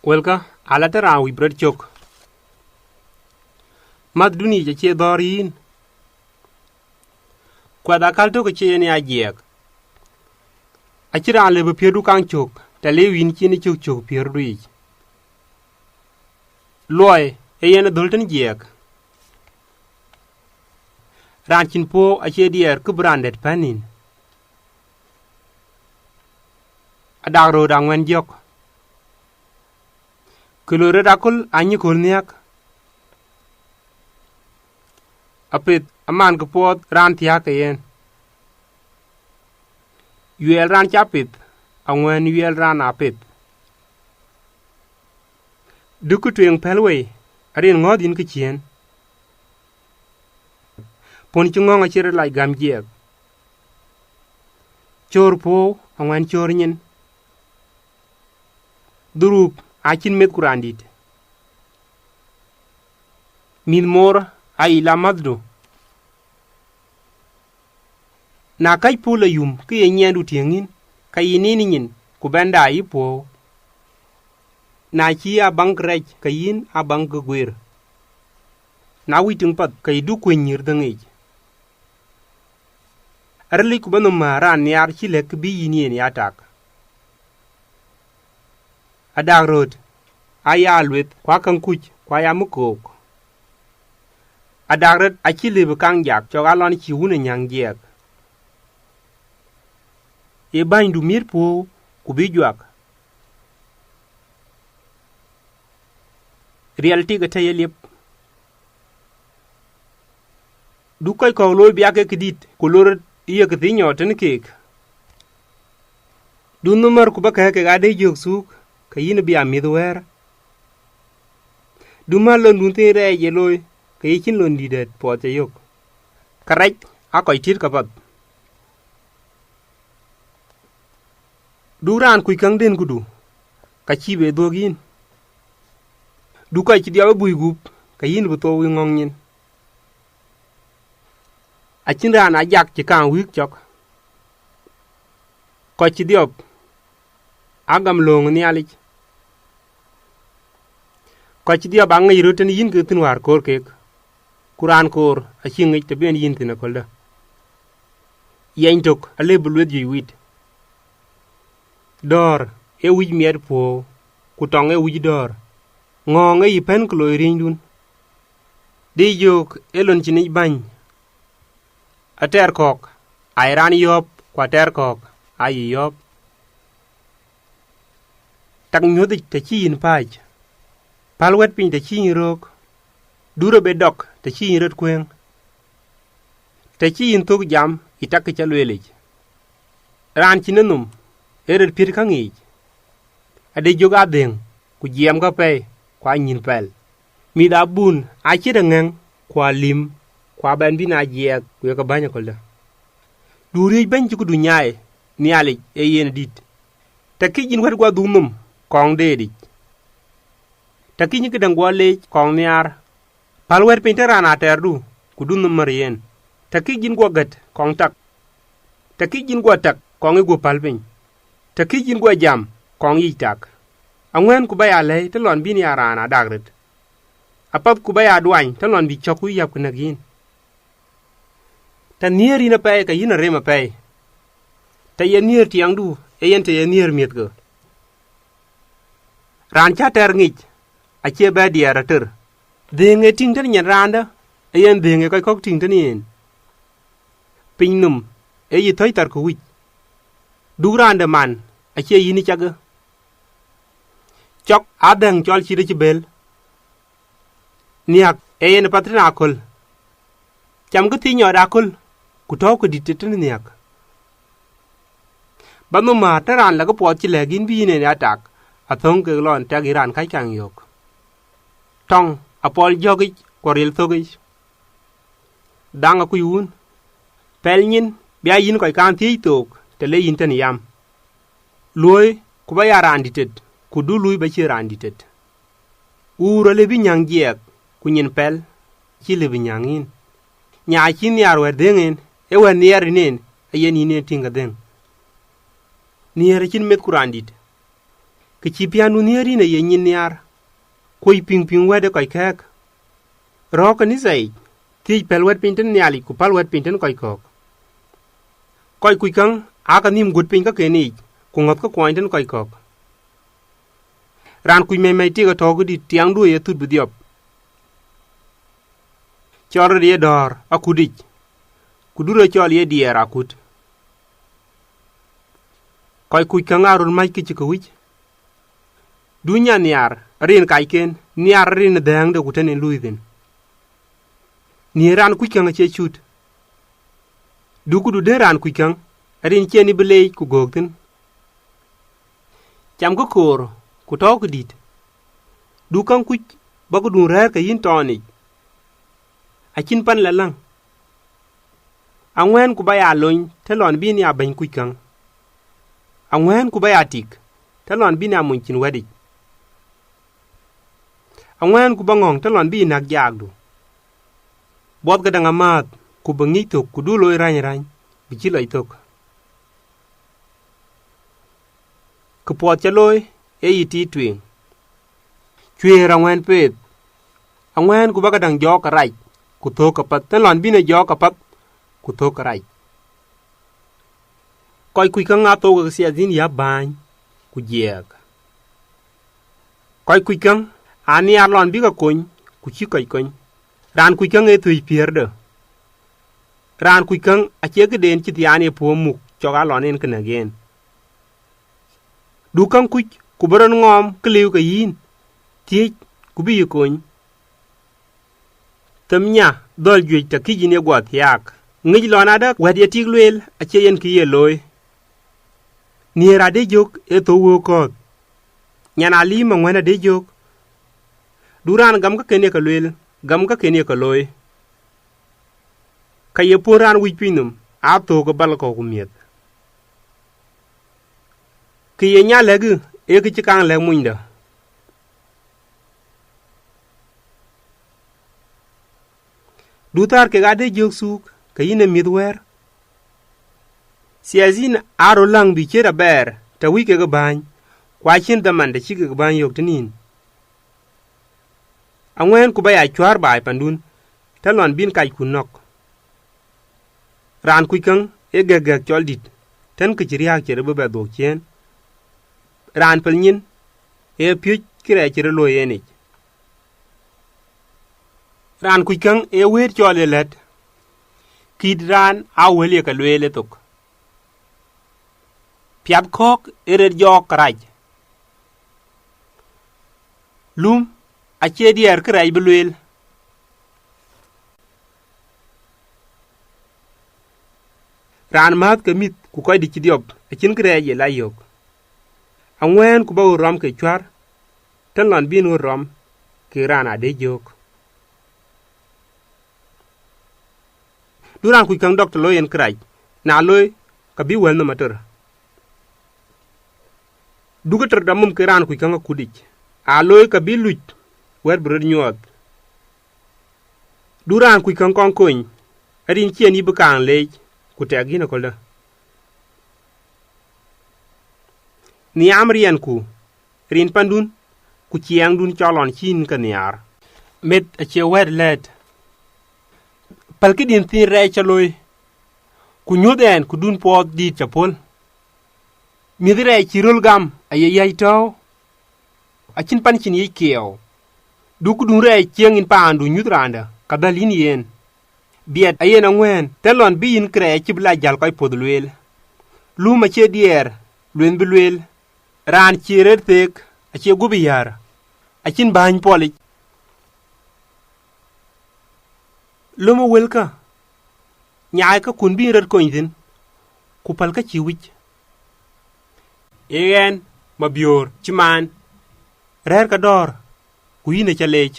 Welka alatara wi bread chok. Mad duni je che dorin. Kwa da kalto ke che ni ajiek. Achira le be pierdu kang chok, ta le win chi ni chok chok pierdu ich. Loy e yen dolten jiek. Ranchin po ache dier ku brandet panin. Adagro dangwen jok. Kulore dakul anyi kulniak. Apit aman ke pot ran tiak yen. Yuel ran chapit, angwen yuel ran apit. Duku tuyeng pelwe, arin ngodin ke chien. Pon chungong achire lai gam jiek. Chor po, angwen chor nyen. Durup, achin met kurandit. Min mor, ai la maddo. Na kai pula yum, ki nyendu tiengin, kai nini nyin, kubenda ai po. Na chi a bank rej, kayin a bank gwir. Na witung pat, kai du kwenyir dangej. Arli kubano maran niar chilek bi yinien yatak. Adag road, aya alwet, kwa kankuch, kwa ya mukok. Adag road, achile bekang jak, chogalon chiwune nyang jiek. E bain du mir po, kubijuak. Reality gata yelip. Du koy ko loy biake kidit, kulor iya ketinyo ten kek. Du numar kubaka ke gade jok suk, kayin bi amidwer. Du malon dunte re yeloy, kayin lon didet pote yok. Karaj akoy tir kapat. Du ran kuy kang den kudu, kachibe dogin. Du koy chidiawe buy gup, kayin buto wi ngong nyin. Achin ran ajak chikang wik chok. Koy chidiop, agam long ni alich. Koy chidiop angay roten yin kutin war kor kek. Kuran kor, achin ngay tabian yin tina kolda. Yen tok, ale bulwet jiwit. Dor, e wij mier po, kutong e wij dor. Ngong e yipen kulo irindun. Di jok, elon chinik bany. A ter kok, ay ran yop, kwa ter kok, ay yop. Tak nyodik te chi yin paj. Palwet pin te chi yin rok. Duro bedok te chi yin rot kweng. Te chi yin tuk jam, itak ke chalwelej. Ran chinenum, eret pir kangij. Ade joga deng, ku jiem ka pay, kwa nyin pel. Mida bun, achida ngeng, kwa lim, kwa ben bina jiek, kuya ka banya kolda. Duri ben chuku du nyae, ni alik, e yen dit. Taki jin wet gwa dunum, kong dedik. Taki nyike dang gwa lej, kong niar. Palwer pinteran aterdu, kudunum marien. Taki jin gwa gat, kong tak. Taki jin gwa tak, kong e gwa palping. Taki jin gwa jam, kong yitak. Angwen kubaya lay, talon bini arana dagret. Apap kubaya duany, talon bi choku yap kunagin. Ta nier ina pay ka yina rema pay. Ta yen nier tiang du, e yen te yen nier miet go. Ran cha ter ngich, achie ba diara ter. Denge ting tan nyan randa, e yen denge koy kok ting tan yen. Piny num, e yi toy tar ku wich. Du randa man, achie yini chaga. Chok adang chol chide chibel. Niak, e yen patrin akol. Cham ko ti nyod akol. Kuto ko ditetin niak. Banu ma taran laga pot chilegin bine ni atak. Athong ke lon tag iran kai kang yok. Tong apol jogich koril thogich. Danga ku yun. Pelnyin bia yin koy kan thi tok te le yin tan yam. Loy ku ba yaran ditet ku du lui ba chi ran ditet. Uro le bi nyang jiek ku nyin pel chi le bi nyangin. Nya chi niar wer dengen ewa niar nen ayen ine tinga den. Niar chin met kurandit. ke chi pianu nieri ne ye nyiniar koi ping wede koi kek ro ka ni sei ti pelwet pinten nyali ku palwet pinten koi kok koi kuikang aka nim gut pin ka keni ku ngot ka kwanten koi kok ran kui me ti ga to gudi tiang du ye tut bidiop chor ye dor akudich kuduro chol ye dier akut koi kuikang arun mai ki chikuwich dunya niar rin kaiken niar rin dang de kutenen luiden ni ran kuikang che chut dukudu de ran kuikang rin cheni belej ku gokten cham ko kor ku to ku dit dukan kuch bagu dun rer ka yin toni akin pan lalang angwen ku baya loin telon bi ni aban kuikang angwen ku baya tik telon bi na munchin wedi angwen ku bangong telon bi nak jagdu bot ga danga mat ku bangi tok ku du loy rany bi ci lay tok ku pot ca loy e yiti twing chwe rangwen pet angwen ku baga dang jo ka raj ku to ka pat telon bi ne jo ka pat ku to ka raj koy kuikang a to ga sia din ya ban ku jeg koy kuikang ani arlon bi ka kun ku chi koy kun ran kuikang e tui pierde ran kuikang a che ga den chi tiane po muk choga lonen kana gen dukan kuch ku baron ngom kliu ka yin ti ku bi kun tamnya dol jwe ta kijine gwat yak ngij lona da wadi tiglwel a che yen ki ye loy ni ra de jok e to wo ko nyana li ma ngwana de jok duran gam ka kene ka lwel gam ka kene ka loy ka ye poran wi pinum a to ko bal ko kumiet ki ye nya legu e ki cikang le munda dutar ke gade jok suk ka yine midwer siazin aro lang bi chera ber ta wi ke ga ban kwa chin da man da chi ga ban yok tinin angwen ku baya chwar bai pandun talon bin kai kunok ran kuikang e gege choldit tan ke chiriya chere be do chen ran pelnyin e pyu kire chere lo yeni ran kuikang e wer chole let kid ran a wele ka lwele tok piat kok ere jok raj lum a che dier krai belwel ran mat ka mit ku koy di diop a chin krai ye layok angwen ku ba rom ke chwar tan lon bin rom ke ran ade jok duran ku kang doctor loyen krai na loy ka bi wel no mater dugater damum ke ran ku kang kudich a loy ka bi luch wer brod nyot duran ku kang kon koin arin chien ibu kan lej ku tegina kolda ni amrian ku rin pandun ku chiang dun chalon chin kaniar met a che wer let palki din tin re chaloy ku nyoden ku dun pot di chapol midire chirul gam ayayai taw achin pan chin yi keo duku dun re chiang in pandu nyudrando kadalin yen biet ayen angwen telon bi in kre chibla jal koy podlwel luma che dier lwen bilwel ran chirer tek ache gubiyar achin ban poli luma welka nyaay ka kun bi rer koindin ku pal ka chiwich yen Mabior Chimandit rer ka dor ku yine cha lech